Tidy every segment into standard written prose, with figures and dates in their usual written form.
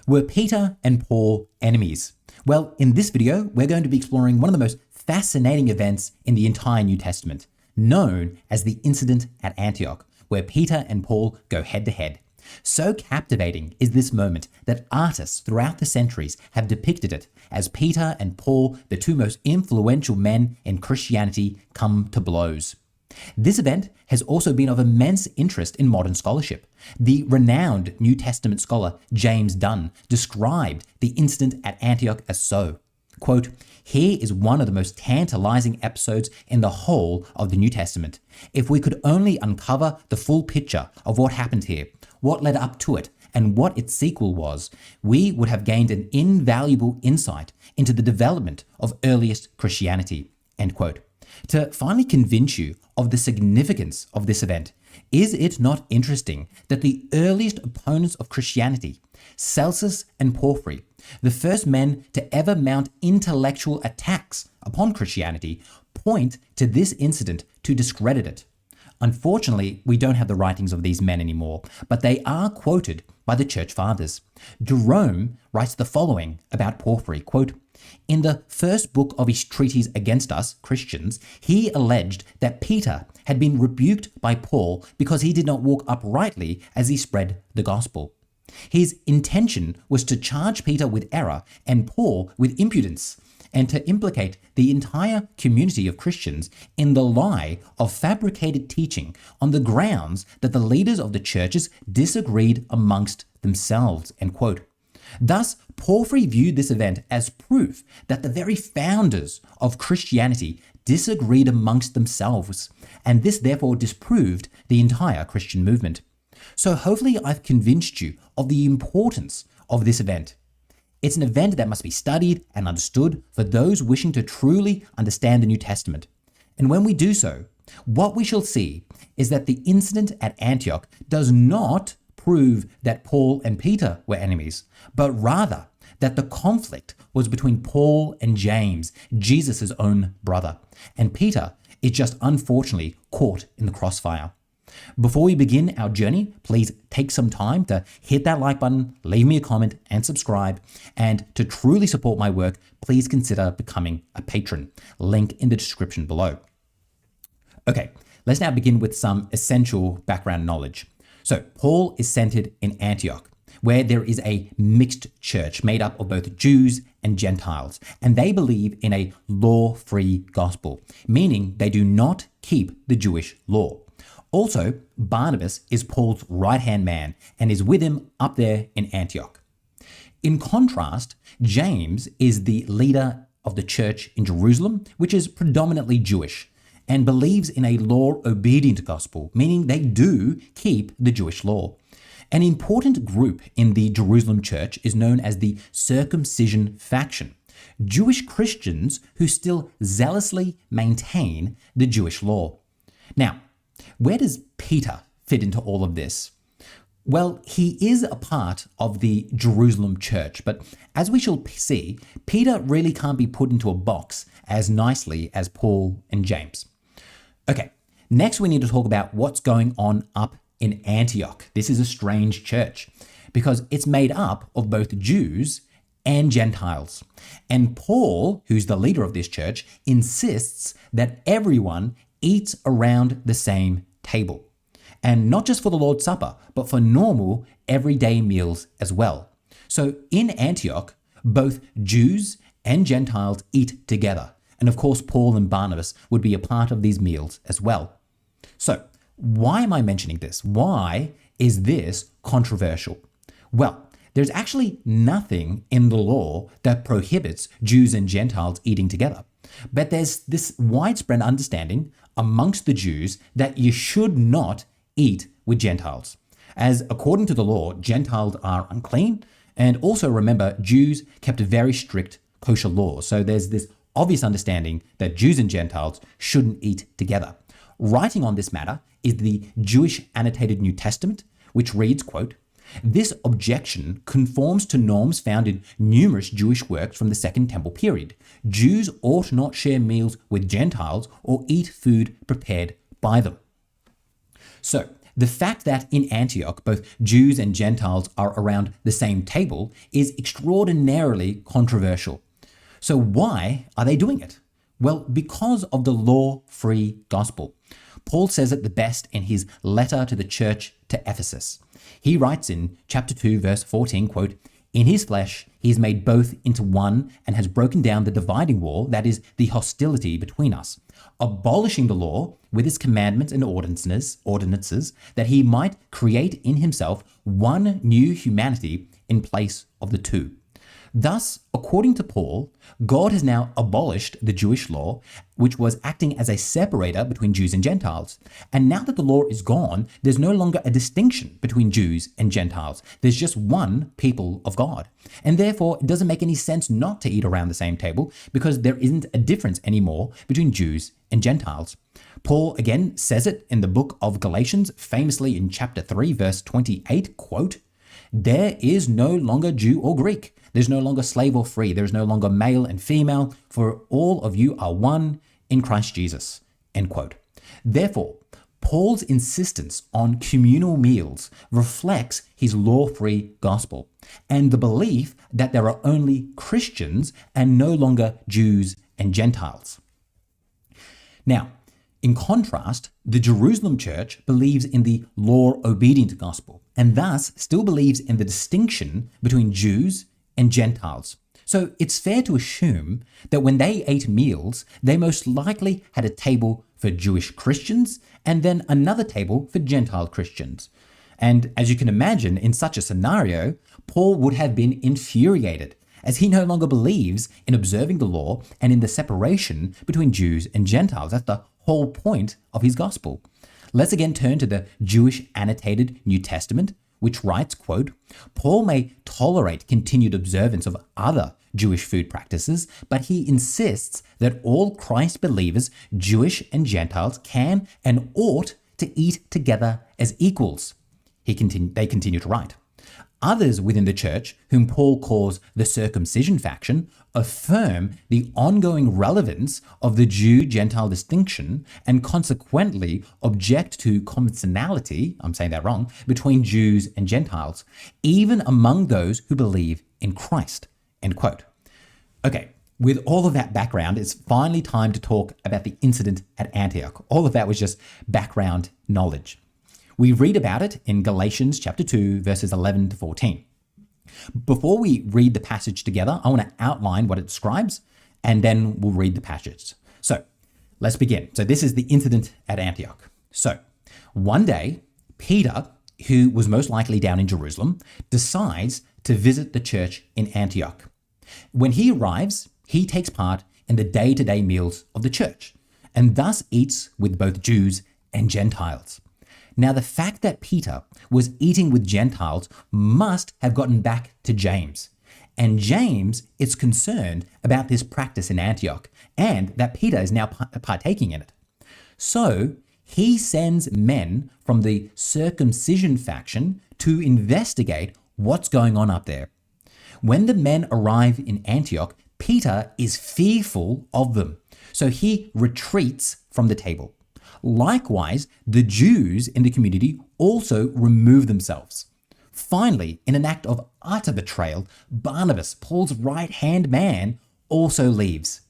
Were Peter and Paul enemies? Well, in this video, we're going to be exploring one of the most fascinating events in the entire New Testament, known as the incident at Antioch, where Peter and Paul go head to head. So captivating is this moment that artists throughout the centuries have depicted it as Peter and Paul, the two most influential men in Christianity, come to blows. This event has also been of immense interest in modern scholarship. The renowned New Testament scholar James Dunn described the incident at Antioch as so, quote, "Here is one of the most tantalizing episodes in the whole of the New Testament. If we could only uncover the full picture of what happened here, what led up to it, and what its sequel was, we would have gained an invaluable insight into the development of earliest Christianity," end quote. To finally convince you of the significance of this event, is it not interesting that the earliest opponents of Christianity, Celsus and Porphyry, the first men to ever mount intellectual attacks upon Christianity, point to this incident to discredit it? Unfortunately, we don't have the writings of these men anymore, but they are quoted by the church fathers. Jerome writes the following about Porphyry, quote, "In the first book of his treatise against us, Christians, he alleged that Peter had been rebuked by Paul because he did not walk uprightly as he spread the gospel. His intention was to charge Peter with error and Paul with impudence, and to implicate the entire community of Christians in the lie of fabricated teaching on the grounds that the leaders of the churches disagreed amongst themselves," end quote. Thus, Porphyry viewed this event as proof that the very founders of Christianity disagreed amongst themselves, and this therefore disproved the entire Christian movement. So hopefully I've convinced you of the importance of this event. It's an event that must be studied and understood for those wishing to truly understand the New Testament. And when we do so, what we shall see is that the incident at Antioch does not prove that Paul and Peter were enemies, but rather that the conflict was between Paul and James, Jesus' own brother, and Peter is just unfortunately caught in the crossfire. Before we begin our journey, please take some time to hit that like button, leave me a comment and subscribe. And to truly support my work, please consider becoming a patron. Link in the description below. Okay, let's now begin with some essential background knowledge. So Paul is centered in Antioch, where there is a mixed church made up of both Jews and Gentiles, and they believe in a law-free gospel, meaning they do not keep the Jewish law. Also, Barnabas is Paul's right-hand man and is with him up there in Antioch. In contrast, James is the leader of the church in Jerusalem, which is predominantly Jewish, and believes in a law-obedient gospel, meaning they do keep the Jewish law. An important group in the Jerusalem church is known as the circumcision faction, Jewish Christians who still zealously maintain the Jewish law. Now, where does Peter fit into all of this? Well, he is a part of the Jerusalem church, but as we shall see, Peter really can't be put into a box as nicely as Paul and James. Okay, next we need to talk about what's going on up in Antioch. This is a strange church because it's made up of both Jews and Gentiles. And Paul, who's the leader of this church, insists that everyone eats around the same table. And not just for the Lord's Supper, but for normal, everyday meals as well. So in Antioch, both Jews and Gentiles eat together. And of course, Paul and Barnabas would be a part of these meals as well. So why am I mentioning this? Why is this controversial? Well, there's actually nothing in the law that prohibits Jews and Gentiles eating together. But there's this widespread understanding amongst the Jews that you should not eat with Gentiles, as according to the law, Gentiles are unclean. And also remember, Jews kept a very strict kosher laws. So there's this obvious understanding that Jews and Gentiles shouldn't eat together. Writing on this matter is the Jewish Annotated New Testament, which reads, quote, "This objection conforms to norms found in numerous Jewish works from the Second Temple period. Jews ought not share meals with Gentiles or eat food prepared by them." So The fact that in Antioch, both Jews and Gentiles are around the same table is extraordinarily controversial. So why are they doing it? Well, because of the law-free gospel. Paul says it the best in his letter to the church to Ephesus. He writes in chapter 2, verse 14, quote, "In his flesh he is made both into one and has broken down the dividing wall, that is, the hostility between us, abolishing the law with its commandments and ordinances, that he might create in himself one new humanity in place of the two." Thus, according to Paul, God has now abolished the Jewish law, which was acting as a separator between Jews and Gentiles. And now that the law is gone, there's no longer a distinction between Jews and Gentiles. There's just one people of God. And therefore, it doesn't make any sense not to eat around the same table because there isn't a difference anymore between Jews and Gentiles. Paul again says it in the book of Galatians, famously in chapter 3, verse 28, quote, "There is no longer Jew or Greek. There's no longer slave or free. There's no longer male and female, for all of you are one in Christ Jesus." End quote. Therefore, Paul's insistence on communal meals reflects his law-free gospel and the belief that there are only Christians and no longer Jews and Gentiles. Now, in contrast, the Jerusalem church believes in the law-obedient gospel and thus still believes in the distinction between Jews and Gentiles. So it's fair to assume that when they ate meals, they most likely had a table for Jewish Christians and then another table for Gentile Christians. And as you can imagine, in such a scenario, Paul would have been infuriated, as he no longer believes in observing the law and in the separation between Jews and Gentiles. That's the whole point of his gospel. Let's again turn to the Jewish annotated New Testament, which writes, quote, "Paul may tolerate continued observance of other Jewish food practices, but he insists that all Christ believers, Jewish and Gentiles, can and ought to eat together as equals." They continue to write. Others within the church, whom Paul calls the circumcision faction, affirm the ongoing relevance of the Jew-Gentile distinction and consequently object to commonality, I'm saying that wrong, between Jews and Gentiles, even among those who believe in Christ, end quote. Okay, with all of that background, it's finally time to talk about the incident at Antioch. All of that was just background knowledge. We read about it in Galatians chapter 2, verses 11 to 14. Before we read the passage together, I want to outline what it describes, and then we'll read the passage. So let's begin. So this is the incident at Antioch. So one day, Peter, who was most likely down in Jerusalem, decides to visit the church in Antioch. When he arrives, he takes part in the day-to-day meals of the church, and thus eats with both Jews and Gentiles. Now, the fact that Peter was eating with Gentiles must have gotten back to James. And James is concerned about this practice in Antioch and that Peter is now partaking in it. So he sends men from the circumcision faction to investigate what's going on up there. When the men arrive in Antioch, Peter is fearful of them. So he retreats from the table. Likewise, the Jews in the community also remove themselves. Finally, in an act of utter betrayal, Barnabas, Paul's right-hand man, also leaves.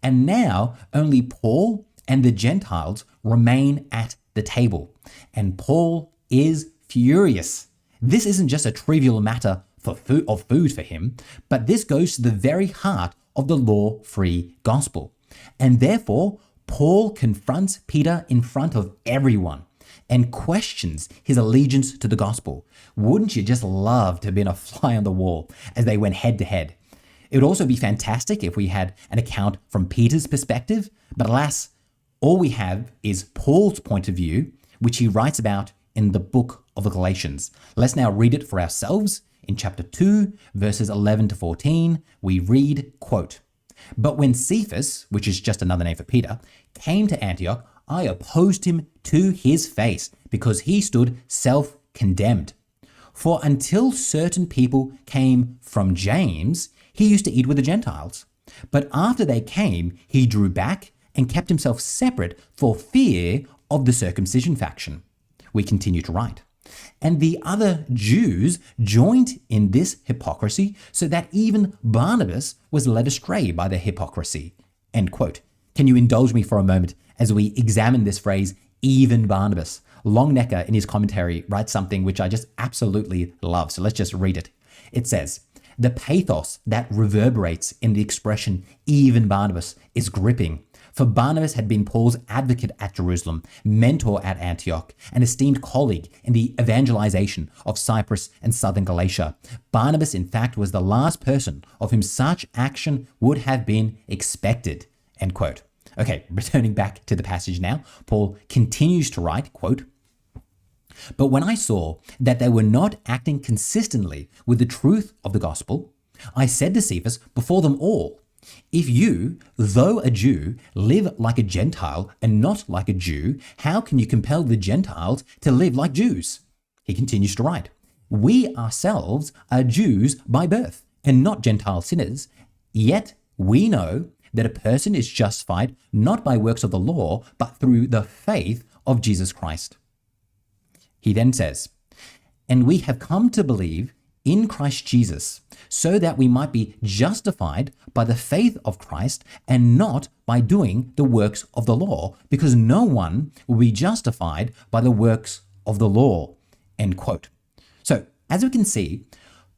And now only Paul and the Gentiles remain at the table. And Paul is furious. This isn't just a trivial matter of food for him, but this goes to the very heart of the law-free gospel. And therefore, Paul confronts Peter in front of everyone and questions his allegiance to the gospel. Wouldn't you just love to have been a fly on the wall as they went head to head? It would also be fantastic if we had an account from Peter's perspective, but alas, all we have is Paul's point of view, which he writes about in the book of the Galatians. Let's now read it for ourselves. In chapter 2, verses 11 to 14, we read, quote, "But when Cephas, which is just another name for Peter, came to Antioch, I opposed him to his face because he stood self-condemned. For until certain people came from James, he used to eat with the Gentiles. But after they came, he drew back and kept himself separate for fear of the circumcision faction. we continue to write. And the other Jews joined in this hypocrisy so that even Barnabas was led astray by their hypocrisy. End quote. Can you indulge me for a moment as we examine this phrase, even Barnabas? Longnecker in his commentary writes something which I just absolutely love. So let's just read it. It says, the pathos that reverberates in the expression even Barnabas is gripping. For Barnabas had been Paul's advocate at Jerusalem, mentor at Antioch, an esteemed colleague in the evangelization of Cyprus and southern Galatia. Barnabas, in fact, was the last person of whom such action would have been expected. End quote. Okay, returning back to the passage now, Paul continues to write, quote, but when I saw that they were not acting consistently with the truth of the gospel, I said to Cephas before them all, if you, though a Jew, live like a Gentile and not like a Jew, how can you compel the Gentiles to live like Jews? He continues to write, we ourselves are Jews by birth and not Gentile sinners, yet we know that a person is justified not by works of the law, but through the faith of Jesus Christ. He then says, and we have come to believe in Christ Jesus, so that we might be justified by the faith of Christ and not by doing the works of the law, because no one will be justified by the works of the law. End quote. So, as we can see,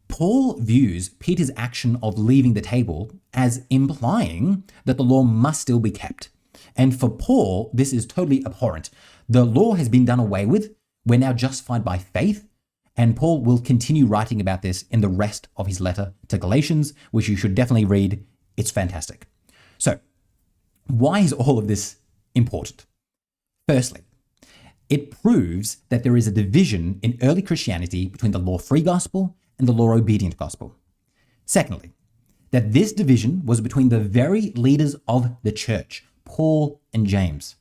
Paul views Peter's action of leaving the table as implying that the law must still be kept. And for Paul, this is totally abhorrent. The law has been done away with. We're now justified by faith. And Paul will continue writing about this in the rest of his letter to Galatians, which you should definitely read. It's fantastic. So, why is all of this important? Firstly, it proves that there is a division in early Christianity between the law-free gospel and the law-obedient gospel. Secondly, that this division was between the very leaders of the church, Paul and James.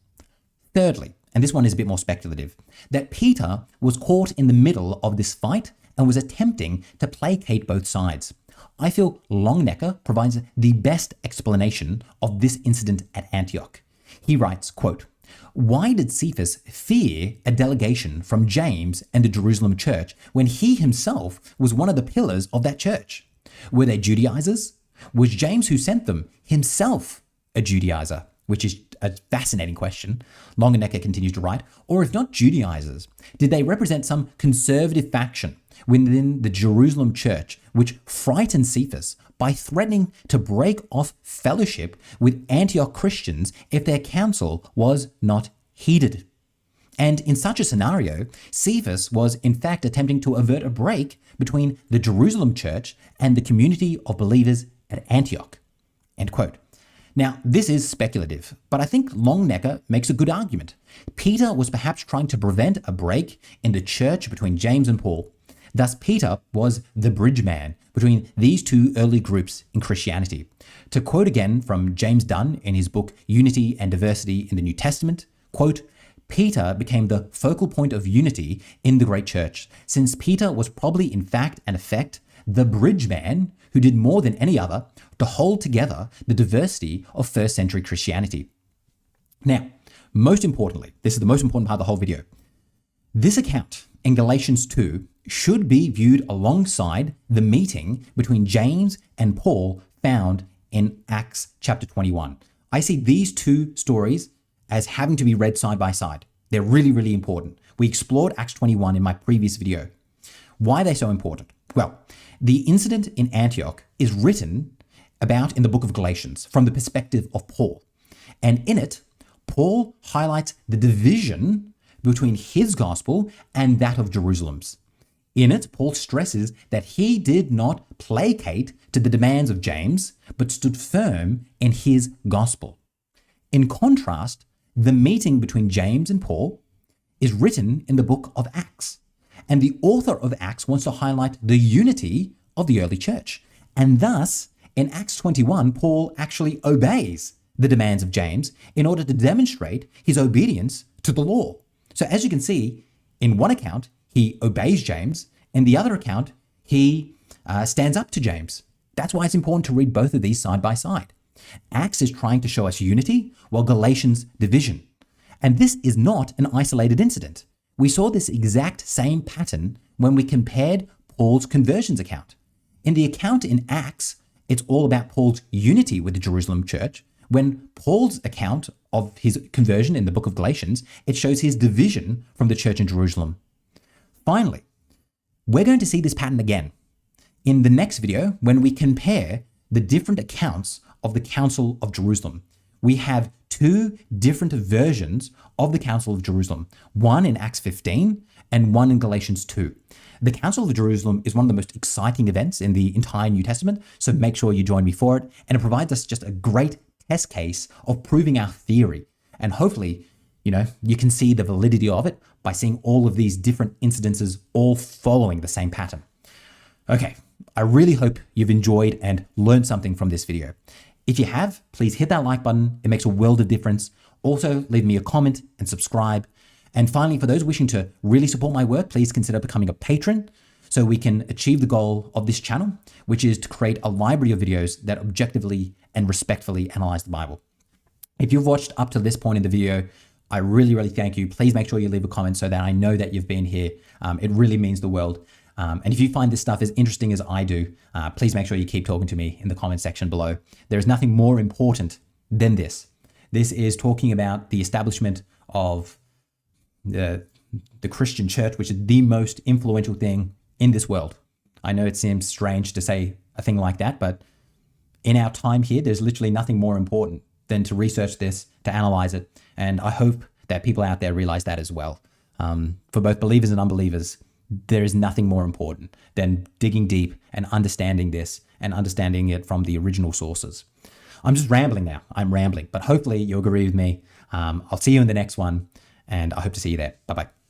Thirdly, and this one is a bit more speculative, that Peter was caught in the middle of this fight and was attempting to placate both sides. I feel Longnecker provides the best explanation of this incident at Antioch. He writes, quote, why did Cephas fear a delegation from James and the Jerusalem church when he himself was one of the pillars of that church? Were they Judaizers? Was James, who sent them, himself a Judaizer? Which is a fascinating question. Longenecker continues to write, or if not Judaizers, did they represent some conservative faction within the Jerusalem church which frightened Cephas by threatening to break off fellowship with Antioch Christians if their counsel was not heeded? And in such a scenario, Cephas was in fact attempting to avert a break between the Jerusalem church and the community of believers at Antioch. End quote. Now, this is speculative, but I think Longnecker makes a good argument. Peter was perhaps trying to prevent a break in the church between James and Paul. Thus, Peter was the bridge man between these two early groups in Christianity. To quote again from James Dunn in his book Unity and Diversity in the New Testament, quote, Peter became the focal point of unity in the great church, since Peter was probably in fact and effect the bridge man who did more than any other to hold together the diversity of first century Christianity. Now, most importantly, this is the most important part of the whole video. This account in Galatians 2 should be viewed alongside the meeting between James and Paul found in Acts chapter 21. I see these two stories as having to be read side by side. They're really, really important. We explored Acts 21 in my previous video. Why are they so important? Well, the incident in Antioch is written about in the book of Galatians from the perspective of Paul. And in it, Paul highlights the division between his gospel and that of Jerusalem's. In it, Paul stresses that he did not placate to the demands of James, but stood firm in his gospel. In contrast, the meeting between James and Paul is written in the book of Acts. And the author of Acts wants to highlight the unity of the early church. And thus, in Acts 21, Paul actually obeys the demands of James in order to demonstrate his obedience to the law. So as you can see, in one account, he obeys James. In the other account, he stands up to James. That's why it's important to read both of these side by side. Acts is trying to show us unity, while Galatians division. And this is not an isolated incident. We saw this exact same pattern when we compared Paul's conversions account. In the account in Acts, it's all about Paul's unity with the Jerusalem church. When Paul's account of his conversion in the book of Galatians, it shows his division from the church in Jerusalem. Finally, we're going to see this pattern again in the next video when we compare the different accounts of the Council of Jerusalem. We have two different versions of the Council of Jerusalem, one in Acts 15 and one in Galatians 2. The Council of Jerusalem is one of the most exciting events in the entire New Testament, so make sure you join me for it. And it provides us just a great test case of proving our theory. And hopefully, you can see the validity of it by seeing all of these different incidences all following the same pattern. Okay, I really hope you've enjoyed and learned something from this video. If you have, please hit that like button. It makes a world of difference. Also, leave me a comment and subscribe. And finally, for those wishing to really support my work, please consider becoming a patron so we can achieve the goal of this channel, which is to create a library of videos that objectively and respectfully analyze the Bible. If you've watched up to this point in the video, I really, really thank you. Please make sure you leave a comment so that I know that you've been here. It really means the world. And if you find this stuff as interesting as I do, please make sure you keep talking to me in the comment section below. There is nothing more important than this. This is talking about the establishment of the Christian church, which is the most influential thing in this world. I know it seems strange to say a thing like that, but in our time here, there's literally nothing more important than to research this, to analyze it. And I hope that people out there realize that as well. For both believers and unbelievers, there is nothing more important than digging deep and understanding this and understanding it from the original sources. I'm just rambling now. I'm rambling, but hopefully you'll agree with me. I'll see you in the next one, and I hope to see you there. Bye-bye.